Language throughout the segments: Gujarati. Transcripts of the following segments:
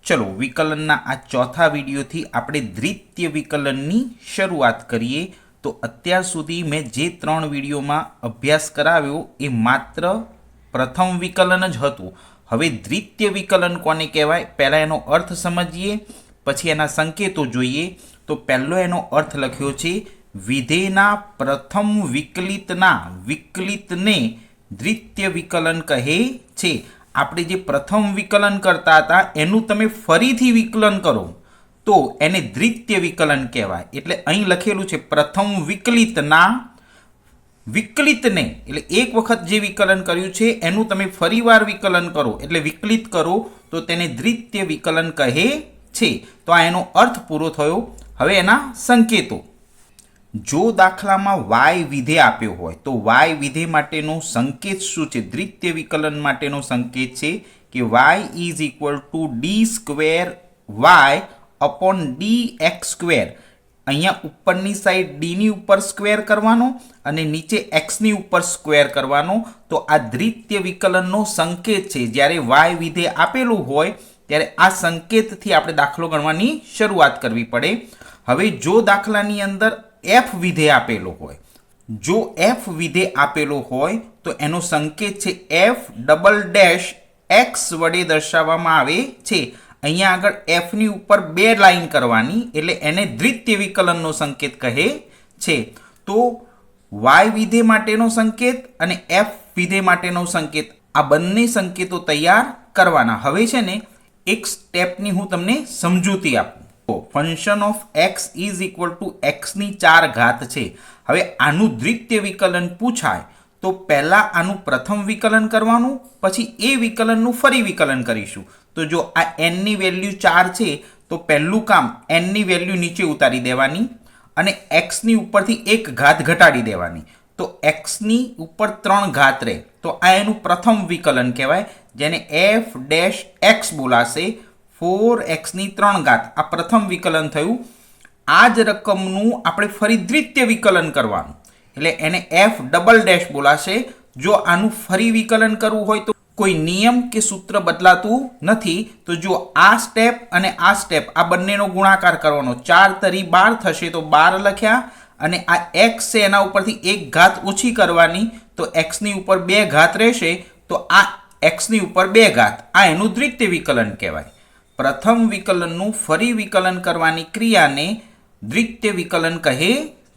ચલો વિકલનના આ ચોથા વિડીયોથી આપણે દ્વિતીય વિકલનની શરૂઆત કરીએ. તો અત્યાર સુધી મેં જે 3 વિડીયોમાં અભ્યાસ કરાવ્યો એ માત્ર પ્રથમ વિકલન જ હતું. હવે દ્વિતીય વિકલન કોને કહેવાય પહેલાં એનો અર્થ સમજીએ, પછી એના સંકેતો જોઈએ. તો પહેલો એનો અર્થ લખ્યો છે વિધેયના પ્રથમ વિકલિતને દ્વિતીય વિકલન કહે છે. આપણે જે પ્રથમ વિકલન કરતા હતા એનું તમે ફરીથી વિકલન કરો તો એને દ્વિતીય વિકલન કહેવાય. એટલે અહીં લખેલું છે પ્રથમ વિકલિતને એટલે એક વખત જે વિકલન કર્યું છે એનું તમે ફરીવાર વિકલન કરો એટલે વિકલિત કરો તો તેને દ્વિતીય વિકલન કહે છે. તો આ એનો અર્થ પૂરો થયો. હવે એના સંકેતો. જો દાખલામાં y વિધેય આપ્યો હોય તો y વિધેય માટેનો સંકેત શું છે? દ્વિતીય વિકલન માટેનો સંકેત છે કે y is equal two D square y upon dx square. અહીંયા ઉપરની સાઈડ ડીની ઉપર સ્ક્વેર કરવાનો અને નીચે એક્સની ઉપર સ્ક્વેર કરવાનો. તો આ દ્વિતીય વિકલનનો સંકેત છે. જ્યારે y વિધેય આપેલું હોય ત્યારે આ સંકેતથી આપણે દાખલો ગણવાની શરૂઆત કરવી પડે. હવે જો દાખલાની અંદર f વિધેય આપેલો હોય, જો f વિધેય આપેલો હોય તો એનો સંકેત છે f ડબલ ડેશ x વડે દર્શાવવામાં આવે છે. અહીંયા આગળ f ની ઉપર 2 લાઈન કરવાની એટલે એને દ્વિતીય વિકલનનો સંકેત કહે છે. તો y વિધેય માટેનો સંકેત અને f વિધેય માટેનો સંકેત આ બંને સંકેતો તૈયાર કરવાના. હવે છે ને એક સ્ટેપની હું તમને સમજૂતી આપું. Function of x is equal to એક્સની 4 ઘાત છે. હવે આનું દ્વિતીય વિકલન પૂછાય તો પહેલાં આનું પ્રથમ વિકલન કરવાનું, પછી એ વિકલનનું ફરી વિકલન કરીશું. તો જો આ એનની વેલ્યુ 4 છે તો પહેલું કામ એનની વેલ્યુ નીચે ઉતારી દેવાની અને એક્સની ઉપરથી 1 ઘાત ઘટાડી દેવાની. તો એક્સની ઉપર 3 ઘાત રહે તો આ એનું પ્રથમ વિકલન કહેવાય, જેને એફ ડેશ એક્સ બોલાશે. 4x ની 3 ઘાત આ પ્રથમ વિકલન થયું. આ જ રકમનું આપણે ફરી દ્વિતીય વિકલન કરવાનું એટલે એને એફ ડબલ ડેશ બોલાશે. જો આનું ફરી વિકલન કરવું હોય તો કોઈ નિયમ કે સૂત્ર બદલાતું નથી. તો જો આ સ્ટેપ અને આ સ્ટેપ આ બંનેનો ગુણાકાર કરવાનો. 4 તરી 12 થશે તો 12 લખ્યા અને આ x છે એના ઉપરથી 1 ઘાત ઓછી કરવાની તો xની ઉપર 2 ઘાત રહેશે તો આ xની ઉપર 2 ઘાત આ એનું દ્વિતીય વિકલન કહેવાય. પ્રથમ વિકલનનું ફરી વિકલન કરવાની ક્રિયાને દ્વિતીય વિકલન કહે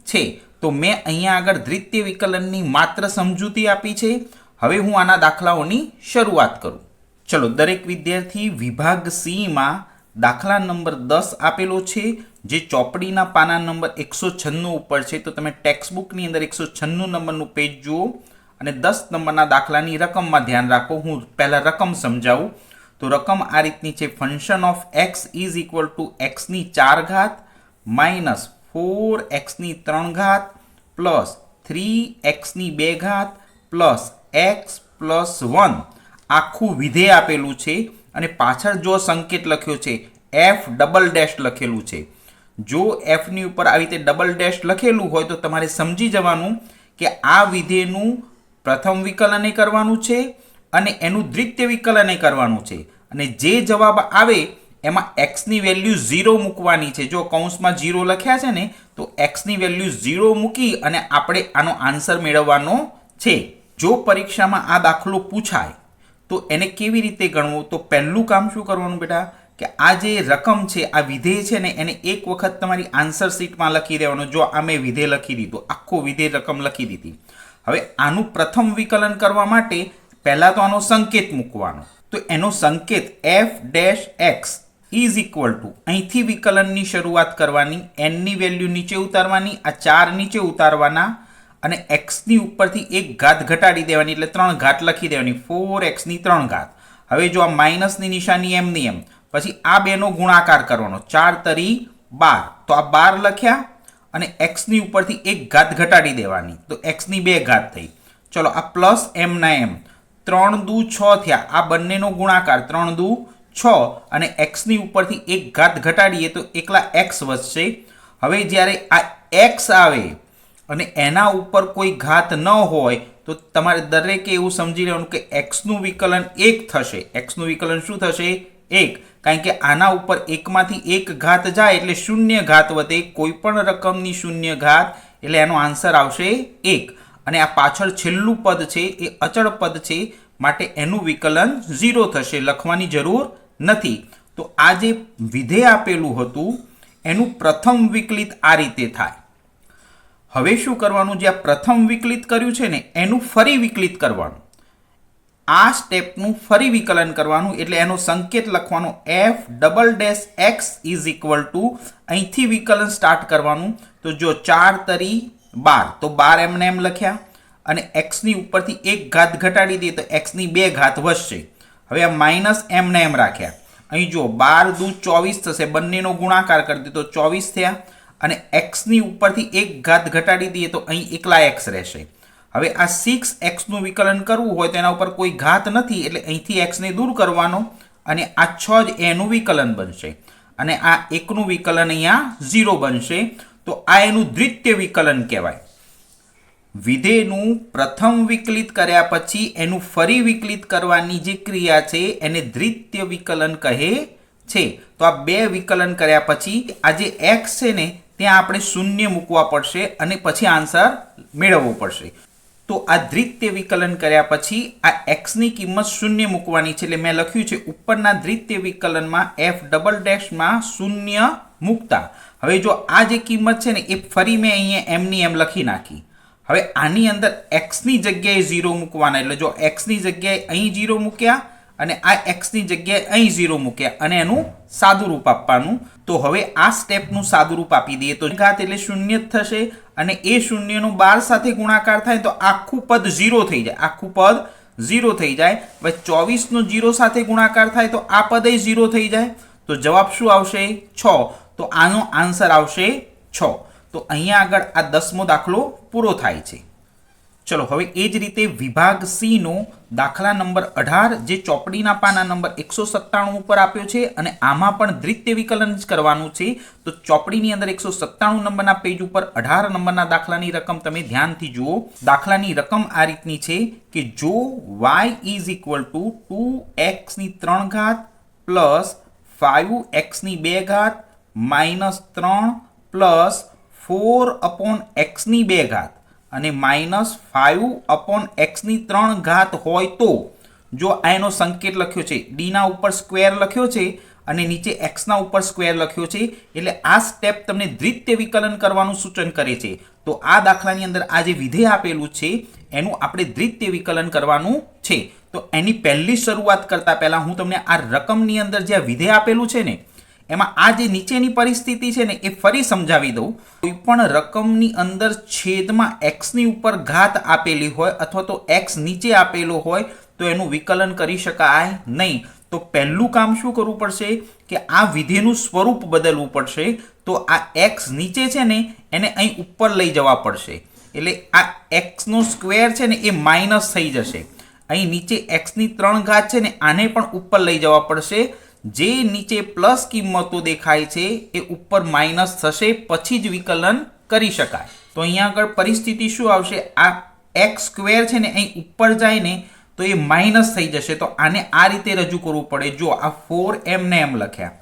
છે. તો મેં અહીંયા આગળ દ્વિતીય વિકલનની માત્ર સમજૂતી આપી છે. હવે હું આના દાખલાઓની શરૂઆત કરું. ચલો, દરેક વિદ્યાર્થી વિભાગ C માં દાખલા નંબર 10 આપેલો છે જે ચોપડીના પાના નંબર 196 ઉપર છે. તો તમે ટેક્સ્ટબુકની અંદર 196 નંબરનું પેજ જુઓ અને 10 નંબરના દાખલાની રકમમાં ધ્યાન રાખો. હું પહેલાં રકમ સમજાવું. તો રકમ આ રીતની છે. Function of x is equal to એક્સની 4 ઘાત માઇનસ 4x ની 3 ઘાત પ્લસ 3x ની 2 ઘાત પ્લસ x પ્લસ 1 આખું વિધેય આપેલું છે અને પાછળ જો સંકેત લખ્યો છે f ડબલ ડેશ લખેલું છે. જો fની ઉપર આવી રીતે ડબલ ડેશ લખેલું હોય તો તમારે સમજી જવાનું કે આ વિધેયનું પ્રથમ વિકલન કરવાનું છે અને એનું દ્વિતીય વિકલન કરવાનું છે. અને જે જવાબ આવે એમાં xની વેલ્યુ 0 મૂકવાની છે. જો કૌંસમાં 0 લખ્યા છે ને તો xની વેલ્યુ 0 મૂકી અને આપણે આનો આન્સર મેળવવાનો છે. જો પરીક્ષામાં આ દાખલો પૂછાય તો એને કેવી રીતે ગણવું? તો પહેલું કામ શું કરવાનું બેટા કે આ જે રકમ છે આ વિધેય છે ને એને એક વખત તમારી આન્સર શીટમાં લખી દેવાનું. જો આ મેં વિધેય લખી દીધું, આખું વિધેય રકમ લખી દીધી. હવે આનું પ્રથમ વિકલન કરવા માટે પહેલાં તો આનો સંકેત મૂકવાનો. તો એનો સંકેત F dash x is equal two અહીંથી વિકલનની શરૂઆત કરવાની. એનની વેલ્યુ નીચે ઉતારવાની, આ 4 નીચે ઉતારવાના અને એક્સની ઉપરથી 1 ઘાત ઘટાડી દેવાની એટલે 3 ઘાત લખી દેવાની. 4x ની 3 ઘાત. હવે જો આ માઇનસની નિશાની એમની એમ, પછી આ બેનો ગુણાકાર કરવાનો. 4 તરી 12 તો આ 12 લખ્યા અને એક્સની ઉપરથી 1 ઘાત ઘટાડી દેવાની તો એક્સની 2 ઘાત થઈ. ચલો, આ પ્લસ એમ ના એમ 3 દુ 6 થયા. આ બંનેનો ગુણાકાર 3 દુ 6 અને એક્સની ઉપરથી 1 ઘાત ઘટાડીએ તો એકલા એક્સ વધશે. હવે જ્યારે આ એક્સ આવે અને એના ઉપર કોઈ ઘાત ન હોય તો તમારે દરેકે એવું સમજી લેવાનું કે એક્સનું વિકલન 1 થશે. એક્સનું વિકલન શું થશે? 1, કારણ કે આના ઉપર એકમાંથી એક ઘાત જાય એટલે શૂન્ય ઘાત વધે, કોઈ પણ રકમની શૂન્ય ઘાત, એટલે એનો આન્સર આવશે 1. અને આ પાછળ છેલ્લું પદ છે એ અચળ પદ છે, માટે એનું વિકલન 0 થશે, લખવાની જરૂર નથી. તો આ જે વિધેય આપેલું હતું એનું પ્રથમ વિકલિત આ રીતે થાય. હવે શું કરવાનું? જે આ પ્રથમ વિકલિત કર્યું છે ને એનું ફરી વિકલિત કરવાનું. આ સ્ટેપનું ફરી વિકલન કરવાનું, એટલે એનો સંકેત લખવાનો f"x ઇઝ ઇક્વલ ટુ, અહીંથી વિકલન સ્ટાર્ટ કરવાનું. તો જો 4 તરી 12, તો 12 એમને એમ લખ્યા, અને એક્સની ઉપરથી એક ઘાત ઘટાડી દઈએ તો એક્સની 2 ઘાત વધશે. હવે આ માઇનસ એમને એમ રાખ્યા. અહીં જો 12 દુ 24 થશે, બંનેનો ગુણાકાર કરી દઈએ તો 24 થયા, અને એક્સની ઉપરથી એક ઘાત ઘટાડી દઈએ તો અહીં એકલા એક્સ રહેશે. હવે આ 6x વિકલન કરવું હોય તો એના ઉપર કોઈ ઘાત નથી, એટલે અહીંથી એક્સને દૂર કરવાનો, અને આ 6 જ એનું વિકલન બનશે, અને આ 1નું વિકલન અહીંયા 0 બનશે. તો આ એનું દ્વિતીય વિકલન કહેવાય. વિધેયનું પ્રથમ વિકલિત કર્યા પછી એનું ફરી વિકલિત કરવાની જે ક્રિયા છે એને દ્વિતીય વિકલન કહે છે. તો આ 2 વિકલન કર્યા પછી આ જે x છે ને ત્યાં આપણે શૂન્ય મૂકવા પડશે અને પછી આન્સર મેળવવો પડશે. તો આ દ્વિતીય વિકલન કર્યા પછી આ એક્સની કિંમત શૂન્ય મૂકવાની છે, એટલે મેં લખ્યું છે ઉપરના દ્વિતીય વિકલનમાં f"માં શૂન્ય મૂકતા. હવે જો આ જે કિંમત છે ને એ ફરી મેં અહીંયા એમની એમ લખી નાખી. હવે આની અંદર એક્સની જગ્યાએ 0 મૂકવાના, એટલે જો એક્સની જગ્યાએ અહીં 0 મૂક્યા અને આ એક્સની જગ્યાએ અહીં 0 મૂક્યા, અને એનું સાદુરૂપ આપવાનું. તો હવે આ સ્ટેપનું સાદુરૂપ આપી દઈએ તો ઘાત એટલે શૂન્ય જ થશે, અને એ શૂન્યનો 12 સાથે ગુણાકાર થાય તો આખું પદ 0 થઈ જાય, આખું પદ 0 થઈ જાય. હવે 24નો 0 સાથે ગુણાકાર થાય તો આ પદ 0 થઈ જાય. તો જવાબ શું આવશે? 6. તો આનો આન્સર આવશે 6. તો અહીંયા આગળ આ 10મો દાખલો પૂરો થાય છે. ચલો હવે એ જ રીતે વિભાગ સી નો દાખલા નંબર 18 જે ચોપડીના પાના નંબર 197 ઉપર આપ્યો છે, અને આમાં પણ દ્વિતીય વિકલન જ કરવાનું છે. તો ચોપડીની અંદર 197 નંબરના પેજ ઉપર 18 નંબરના દાખલાની રકમ તમે ધ્યાનથી જુઓ. દાખલાની રકમ આ રીતની છે કે જો y is equal two 2x3 ઘાત plus 5x2 minus 3 plus 4/x2 ઘાત અને માઇનસ 5/x3 ઘાત હોય તો, જો આ એનો સંકેત લખ્યો છે, ડીના ઉપર સ્ક્વેર લખ્યો છે અને નીચે એક્સના ઉપર સ્ક્વેર લખ્યો છે, એટલે આ સ્ટેપ તમને દ્વિતીય વિકલન કરવાનું સૂચન કરે છે. તો આ દાખલાની અંદર આ જે વિધેય આપેલું છે એનું આપણે દ્વિતીય વિકલન કરવાનું છે. તો એની પહેલી શરૂઆત કરતા પહેલા હું તમને આ રકમની અંદર જે વિધેય આપેલું છે ને એમાં આ જે નીચેની પરિસ્થિતિ છે ને એ ફરી સમજાવી દઉં. કોઈ પણ રકમની અંદર છેદમાં એક્સની ઉપર ઘાત આપેલી હોય અથવા તો એક્સ નીચે આપેલો હોય તો એનું વિકલન કરી શકાય નહીં. તો પહેલું કામ શું કરવું પડશે કે આ વિધેયનું સ્વરૂપ બદલવું પડશે. તો આ એક્સ નીચે છે ને એને અહીં ઉપર લઈ જવા પડશે, એટલે આ એક્સનો સ્ક્વેર છે ને એ માઇનસ થઈ જશે. અહીં નીચે એક્સની 3 ઘાત છે ને આને પણ ઉપર લઈ જવા પડશે. જે નીચે પ્લસ કિંમતો દેખાય છે એ ઉપર માઇનસ થશે, પછી જ વિકલન કરી શકાય. તો અહીંયા આગળ પરિસ્થિતિ શું આવશે? આ એક્સ સ્ક્વેર છે ને અહીં ઉપર જાય ને તો એ માઇનસ થઈ જશે. તો આને આ રીતે રજૂ કરવું પડે. જો આ 4 એમને એમ લખ્યા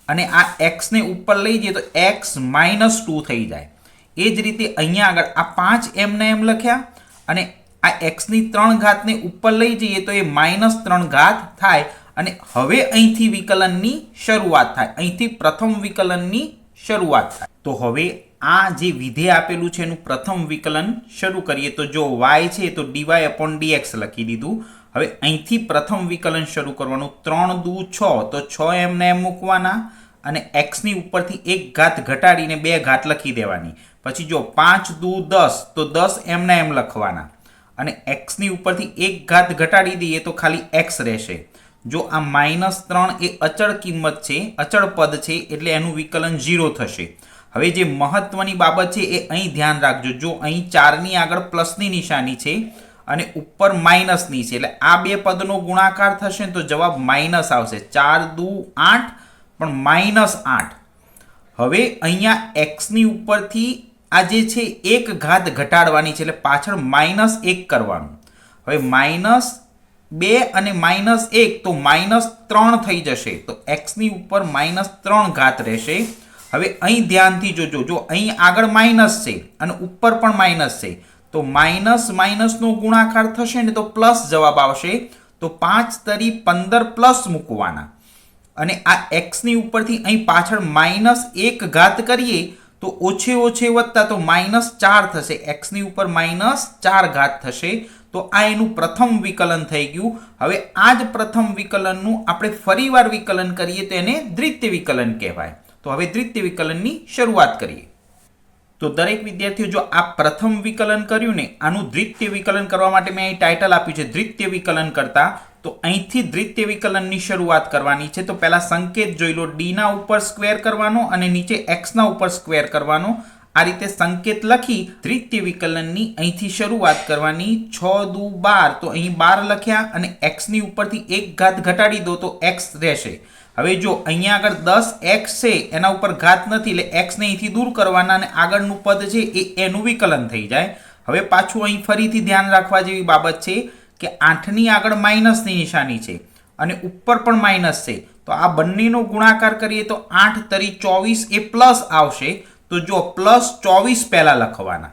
અને આ એક્સને ઉપર લઈ જઈએ તો એક્સ -2 થઈ જાય. એ જ રીતે અહીંયા આગળ આ 5 એમને એમ લખ્યા અને આ એક્સની 3 ઘાતને ઉપર લઈ જઈએ તો એ -3 ઘાત થાય. અને હવે અહીંથી વિકલનની શરૂઆત થાય, અહીંથી પ્રથમ વિકલનની શરૂઆત થાય. તો હવે આ જે વિધેય આપેલું છે એનું પ્રથમ વિકલન શરૂ કરીએ. તો જો y છે તો dy/dx લખી દીધું. હવે અહીંથી પ્રથમ વિકલન શરૂ કરવાનું. 3 દુ 6 તો 6 એમને એમ મૂકવાના અને એક્સની ઉપરથી એક ઘાત ઘટાડીને 2 ઘાત લખી દેવાની. પછી જો 5 દુ 10 તો 10 એમને એમ લખવાના અને એક્સની ઉપરથી એક ઘાત ઘટાડી દઈએ તો ખાલી એક્સ રહેશે. જો આ -3 એ અચળ કિંમત છે, અચળ પદ છે, એટલે એનું વિકલન 0 થશે. હવે જે મહત્વની બાબત છે એ અહીં ધ્યાન રાખજો. જો અહીં 4ની આગળ પ્લસની નિશાની છે અને ઉપર માઇનસની છે, એટલે આ બે પદનો ગુણાકાર થશે તો જવાબ માઇનસ આવશે. 4 દુ 8 પણ -8. હવે અહીંયા એક્સની ઉપરથી આ જે છે એક ઘાત ઘટાડવાની છે, એટલે પાછળ -1 કરવાનું. હવે 2 અને -1 તો -3 થઈ જશે, તો x ની ઉપર -3 ઘાત રહેશે. હવે અહીં ધ્યાનથી જોજો, જો અહીં આગળ માઇનસ છે અને ઉપર પણ માઇનસ છે, તો માઇનસ માઇનસનો ગુણાકાર થશે ને તો પ્લસ જવાબ આવશે. તો 5 તરી 15 પ્લસ મૂકવાના અને આ x ની ઉપરથી અહીં પાછળ -1 ઘાત કરીએ તો ઓછે વધતા તો -4 થશે, x ની ઉપર -4 ઘાત થશે. તો આ એનું પ્રથમ વિકલન થઈ ગયું. હવે આ જ પ્રથમ વિકલનનું આપણે ફરીવાર વિકલન કરીએ તો એને દ્વિતીય વિકલન કહેવાય. તો હવે દ્વિતીય વિકલનની શરૂઆત કરીએ. તો દરેક વિદ્યાર્થીઓ જો આ પ્રથમ વિકલન કર્યું ને, આનું દ્વિતીય વિકલન કરવા માટે મેં અહીં ટાઇટલ આપ્યું છે દ્વિતીય વિકલન કરતા. તો અહીંથી દ્વિતીય વિકલનની શરૂઆત કરવાની છે. તો પહેલા સંકેત જોઈ લો, d ના ઉપર સ્ક્વેર કરવાનો અને નીચે x ના ઉપર સ્ક્વેર કરવાનો. આ રીતે સંકેત લખી દ્વિતીય વિકલનની અહીંથી શરૂઆત કરવાની. 6 દુ 12, તો અહીં 12 લખ્યા અને x ની ઉપરથી 1 ઘાત ઘટાડી દો તો x રહેશે. હવે જો અહીંયા આગળ 10x છે, એના ઉપર ઘાત નથી એટલે x ને અહીંથી દૂર કરવાના અને આગળનું પદ છે એ એનું વિકલન થઈ જાય. હવે પાછું અહીં ફરીથી ધ્યાન રાખવા જેવી બાબત છે કે 8ની આગળ માઇનસની નિશાની છે અને ઉપર પણ માઇનસ છે, તો આ બંનેનો ગુણાકાર કરીએ તો 8 તરી 24 એ પ્લસ આવશે. તો જો +24 પહેલા લખવાના.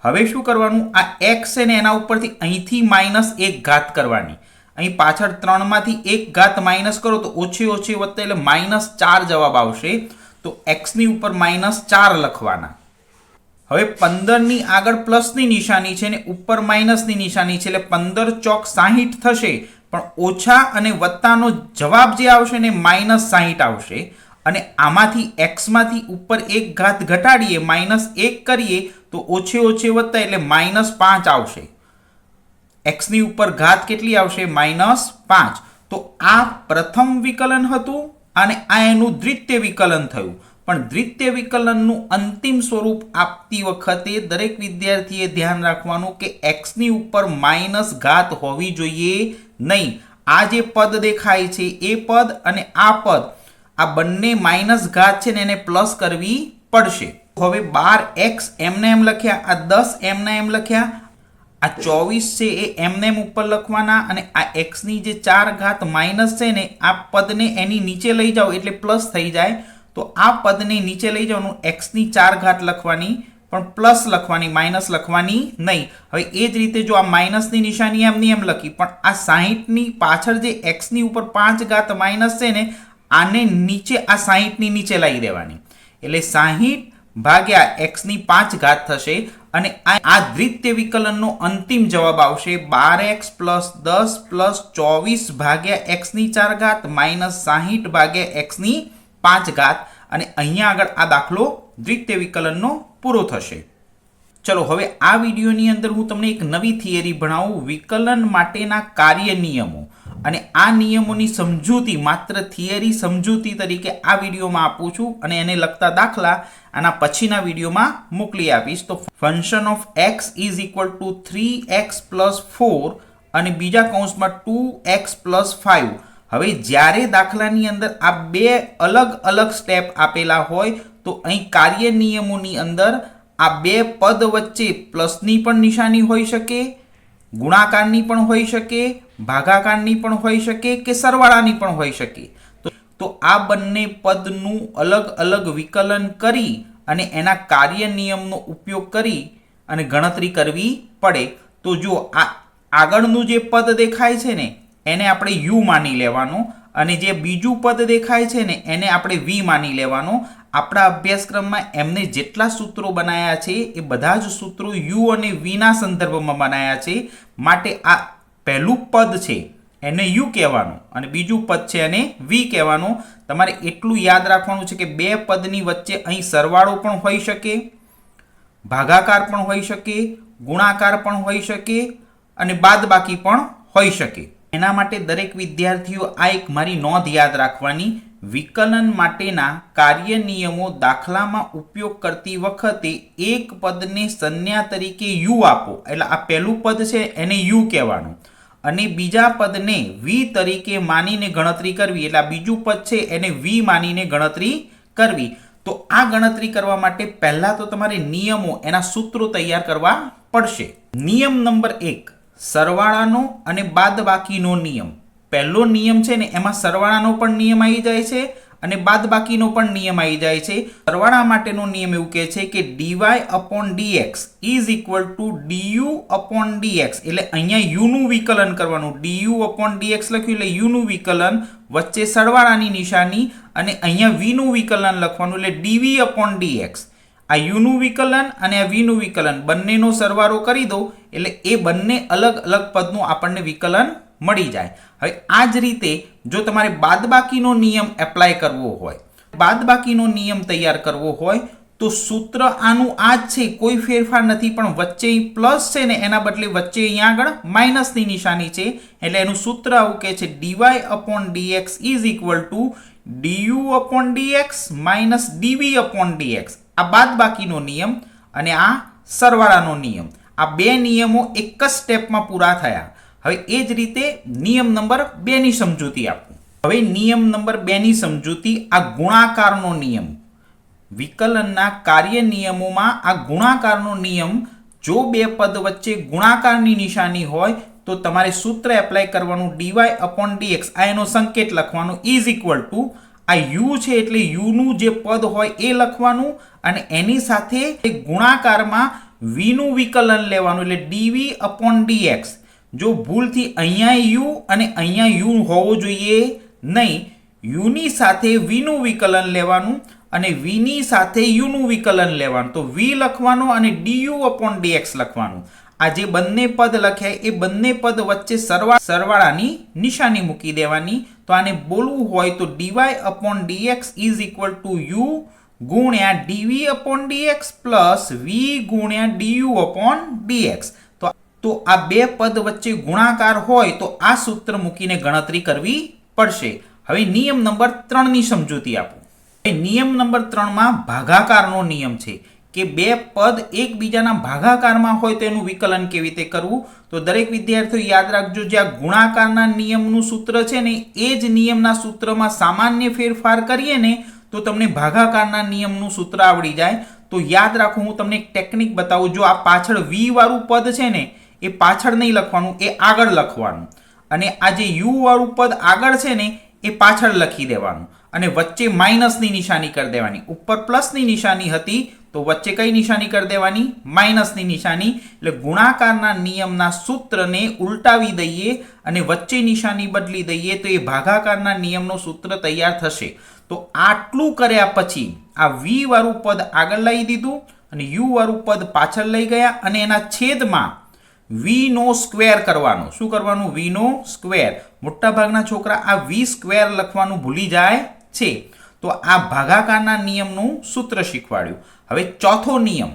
હવે શું કરવાનું, આ x છે ને એના ઉપરથી અહીંથી -1 ઘાત કરવાની. અહીં પાછળ 3 માંથી 1 ઘાત માઇનસ કરો તો ઓછે વધતા એટલે -4 જવાબ આવશે. તો x ની ઉપર -4 લખવાના. હવે 15ની આગળ પ્લસની નિશાની છે ને ઉપર માઇનસની નિશાની છે, એટલે 15 ચોક 60 થશે, પણ ઓછા અને વત્તાનો જવાબ જે આવશે ને -60 આવશે. અને આમાંથી x માંથી ઉપર 1 ઘાત ઘટાડીએ -1 કરીએ તો ઓછે વધતા એટલે -5 આવશે. x ની ઉપર ઘાત કેટલી આવશે? -5. તો આ પ્રથમ વિકલન હતું અને આ એનું દ્વિતીય વિકલન થયું. પણ દ્વિતીય વિકલનનું અંતિમ સ્વરૂપ આપતી વખતે દરેક વિદ્યાર્થીએ ધ્યાન રાખવાનું કે x ની ઉપર માઇનસ ઘાત હોવી જોઈએ નહીં. આ જે પદ દેખાય છે એ પદ અને આ પદ, આ બંને માઇનસ ઘાત છે ને એને પ્લસ કરવી પડશે. હવે 12x એમને એમ લખ્યા, આ 10 એમને એમ લખ્યા, આ 24 છે એ એમને એમ ઉપર લખવાના અને આ x ની જે 4 ઘાત માઇનસ છે ને આ પદને એની નીચે લઈ જાઓ એટલે પ્લસ થઈ જાય. તો આ પદને નીચે લઈ જવાનું, x ની 4 ઘાત લખવાની પણ પ્લસ લખવાની, માઇનસ લખવાની નહીં. હવે એ જ રીતે જો આ માઇનસની નિશાની એમની એમ લખી, પણ આ 60ની પાછળ જે x ની ઉપર 5 ઘાત માઇનસ છે ને આને નીચે આ 60ની નીચે લાવી દેવાની, એટલે 60 ભાગ્યા x ની 5 ઘાત થશે. અને આ દ્વિતીય વિકલનનો અંતિમ જવાબ આવશે 12x + 10 + 24 ભાગ્યા x ની 4 ઘાત -60 ભાગ્યા x ની 5 ઘાત. અને અહીંયા આગળ આ દાખલો દ્વિતીય વિકલનનો પૂરો થશે. ચલો હવે આ વિડીયોની અંદર હું તમને એક નવી થિયરી ભણાવું, વિકલન માટેના કાર્ય નિયમો. અને આ નિયમોની સમજૂતી માત્ર થિયરી સમજૂતી તરીકે આ વિડીયોમાં આપું છું અને એને લગતા દાખલા આના પછીના વિડીયોમાં મોકલી આપીશ. તો ફંક્શન ઓફ x = 3x + 4 અને બીજા કૌંસમાં 2x + 5. હવે જ્યારે દાખલાની અંદર આ બે અલગ અલગ સ્ટેપ આપેલા હોય તો અહીં કાર્ય નિયમોની અંદર આ બે પદ વચ્ચે પ્લસની પણ નિશાની હોઈ શકે, ગુણાકારની પણ હોઈ શકે, ભાગાકારની પણ હોઈ શકે કે સરવાળાની પણ હોઈ શકે. તો આ બંને પદનું અલગ અલગ વિકલન કરી અને એના કાર્ય નિયમનો ઉપયોગ કરી અને ગણતરી કરવી પડે. તો જો આ આગળનું જે પદ દેખાય છે ને એને આપણે u માની લેવાનું અને જે બીજું પદ દેખાય છે ને એને આપણે v માની લેવાનું. આપણા અભ્યાસક્રમમાં એમને જેટલા સૂત્રો બનાવ્યા છે એ બધા જ સૂત્રો u અને v ના સંદર્ભમાં બનાવ્યા છે. માટે આ પહેલું પદ છે એને u કહેવાનું અને બીજું પદ છે એને v કહેવાનું. તમારે એટલું યાદ રાખવાનું છે કે બે પદની વચ્ચે અહીં સરવાળો પણ હોઈ શકે, ભાગાકાર પણ હોઈ શકે, ગુણાકાર પણ હોઈ શકે અને બાદબાકી પણ હોઈ શકે. એના માટે દરેક વિદ્યાર્થીઓ આ એક મારી નોંધ યાદ રાખવાની, વિકલન માટેના કાર્ય નિયમો દાખલામાં ઉપયોગ કરતી વખતે એક પદને સંજ્ઞા તરીકે u આપો, એટલે આ પહેલું પદ છે એને u કહેવાનું અને બીજા પદને v તરીકે માનીને ગણતરી કરવી, એટલે આ બીજું પદ છે એને v માનીને ગણતરી કરવી. તો આ ગણતરી કરવા માટે પહેલા તો તમારે નિયમો એના સૂત્રો તૈયાર કરવા પડશે. નિયમ નંબર 1, સરવાળાનો અને બાદબાકીનો નિયમ. પહેલો નિયમ છે ને એમાં સરવાળાનો પણ નિયમ આવી જાય છે અને બાદબાકીનો પણ નિયમ આવી જાય છે. સરવાળા માટેનો નિયમ એવું કહે છે કે dy/dx is equal two du/dx. એટલે અહીંયા u નું વિકલન કરવાનું. du/dx લખ્યું એટલે u નું વિકલન, વચ્ચે સરવાળાની નિશાની, અને અહીંયા v નું વિકલન લખવાનું એટલે dv/dx. આ u નું વિકલન અને આ v નું વિકલન બંનેનો સરવાળો કરી દો એટલે એ બંને અલગ અલગ પદનું આપણને વિકલન મળી જાય. હવે આ જ રીતે જો તમારે બાદબાકીનો નિયમ એપ્લાય કરવો હોય, બાદબાકીનો નિયમ તૈયાર કરવો હોય તો સૂત્ર આનું આ જ છે, કોઈ ફેરફાર નથી, પણ વચ્ચે પ્લસ છે ને એના બદલે વચ્ચે અહીંયા આગળ માઇનસની નિશાની છે. એટલે એનું સૂત્ર આવું કહે છે dy/dx is equal two du/dx minus dv/dx. આ બાદબાકીનો નિયમ અને આ સરવાળાનો નિયમ, આ બે નિયમો એક જ સ્ટેપમાં પૂરા થયા. હવે એ જ રીતે નિયમ નંબર 2 ની સમજૂતી આપું. હવે નિયમ નંબર 2 ની સમજૂતી, આ ગુણાકારનો નિયમ. વિકલનના કાર્ય નિયમોમાં આ ગુણાકારનો નિયમ, જો બે પદ વચ્ચે ગુણાકારની નિશાની હોય તો તમારે સૂત્ર એપ્લાય કરવાનું dy/dx. આ એનો સંકેત લખવાનો ઇઝ ઇક્વલ ટુ આ u છે એટલે u નું જે પદ હોય એ લખવાનું અને એની સાથે ગુણાકારમાં v નું વિકલન લેવાનું એટલે dv/dx. જો ભૂલથી અહીંયા u અને અહીંયા u હોવો જોઈએ નહીં. u ની સાથે v નું વિકલન લેવાનું અને v ની સાથે u નું વિકલન લેવાનું. તો v લખવાનો અને du/dx લખવાનું. આ જે બંને પદ લખ્યા એ બંને પદ વચ્ચે સરવાળાની નિશાની મૂકી દેવાની. તો આને બોલવું હોય તો dy/dx is equal two u ગુણ્યા dv/dx પ્લસ v ગુણ્યા du/dx. તો આ બે પદ વચ્ચે ગુણાકાર હોય તો આ સૂત્ર મૂકીને ગણતરી કરવી પડશે. હવે નિયમ નંબર 3 ની સમજૂતી આપો. નિયમ નંબર 3 માં ભાગાકારનો નિયમ છે કે બે પદ એકબીજાના ભાગાકારમાં હોય તો એનું વિકલન કેવી રીતે કરવું. તો દરેક વિદ્યાર્થીઓ યાદ રાખજો, જે આ ગુણાકારના નિયમનું સૂત્ર છે ને એ જ નિયમના સૂત્રમાં સામાન્ય ફેરફાર કરીએ ને તો તમને ભાગાકારના નિયમનું સૂત્ર આવડી જાય. તો યાદ રાખો, હું તમને એક ટેકનિક બતાવું. જો આ પાછળ v વાળું પદ છે ને એ પાછળ નહીં લખવાનું, એ આગળ લખવાનું, અને આ જે u વાળું પદ આગળ છે ને એ પાછળ લખી દેવાનું, અને વચ્ચે માઇનસની નિશાની કરી દેવાની. ઉપર પ્લસની નિશાની હતી તો વચ્ચે કઈ નિશાની કરી દેવાની? માઇનસની નિશાની. એટલે ગુણાકારના નિયમના સૂત્રને ઉલટાવી દઈએ અને વચ્ચે નિશાની બદલી દઈએ તો એ ભાગાકારના નિયમનું સૂત્ર તૈયાર થશે. તો આટલું કર્યા પછી આ v વાળું પદ આગળ લઈ દીધું અને u વાળું પદ પાછળ લઈ ગયા અને એના છેદમાં v નો સ્ક્વેર કરવાનો. શું કરવાનું? v નો સ્ક્વેર. મોટા ભાગના છોકરા આ v સ્ક્વેર લખવાનું ભૂલી જાય છે. તો આ ભાગાકારના નિયમનું સૂત્ર શીખવાડ્યું. હવે ચોથો નિયમ.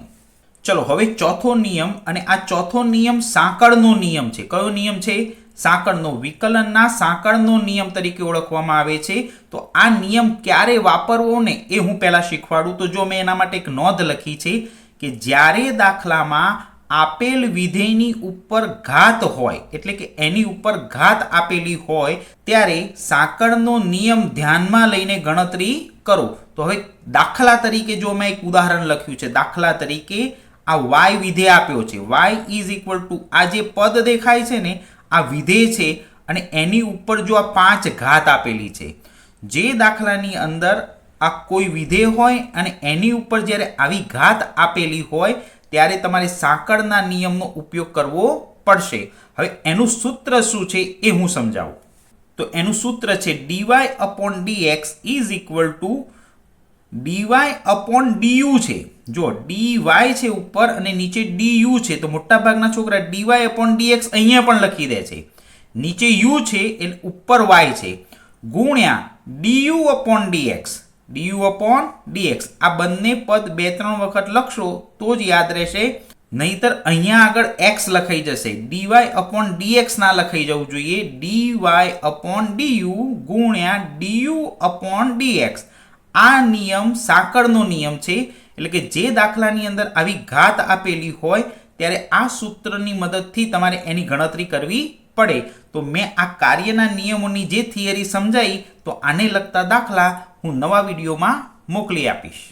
ચલો હવે ચોથો નિયમ, અને આ ચોથો નિયમ સાંકળનો નિયમ છે. કયો નિયમ છે? સાંકળનો. વિકલનના સાંકળનો નિયમ તરીકે ઓળખવામાં આવે છે. તો આ નિયમ ક્યારે વાપરવો ને એ હું પહેલા શીખવાડું. તો જો મેં એના માટે એક નોંધ લખી છે કે જ્યારે દાખલામાં આપેલ વિધેયની ઉપર ઘાત હોય, એટલે કે એની ઉપર ઘાત આપેલી હોય, ત્યારે સાંકળનો નિયમ ધ્યાનમાં લઈને ગણતરી કરો. તો હવે દાખલા તરીકે જો મેં એક ઉદાહરણ લખ્યું છે, દાખલા તરીકે આ y વિધેય આપ્યો છે. y ઇઝ ઇક્વલ ટુ આ જે પદ દેખાય છે ને આ વિધેય છે અને એની ઉપર જો આ 5 ઘાત આપેલી છે. જે દાખલાની અંદર આ કોઈ વિધેય હોય અને એની ઉપર જ્યારે આવી ઘાત આપેલી હોય ત્યારે તમારે સાંકળના નિયમનો ઉપયોગ કરવો પડશે. હવે એનું સૂત્ર શું છે એ હું સમજાવું. તો એનું સૂત્ર છે dy/dx is equal two dy/du છે. જો dy છે ઉપર અને નીચે du છે તો મોટા ભાગના છોકરા dy/dx અહીંયા પણ લખી દે છે. નીચે u છે એટલે ઉપર y છે, ગુણ્યા du/dx. du/dx આ બંને પદ 2-3 વખત લખશો તો જ યાદ રહેશે, નહીતર અહીંયા આગળ x લખાઈ જશે. dy/dx ના લખાઈ જવું જોઈએ. dy/du ગુણ્યા du/dx. આ નિયમ સાંકળનો નિયમ છે. એટલે કે જે દાખલાની અંદર આવી ઘાત આપેલી હોય ત્યારે આ સૂત્રની મદદથી તમારે એની ગણતરી કરવી પડે. તો મેં આ કાર્યના નિયમોની જે થિયરી સમજાઈ, તો આને લગતા દાખલા હું નવા વિડીયોમાં મોકલી આપીશ.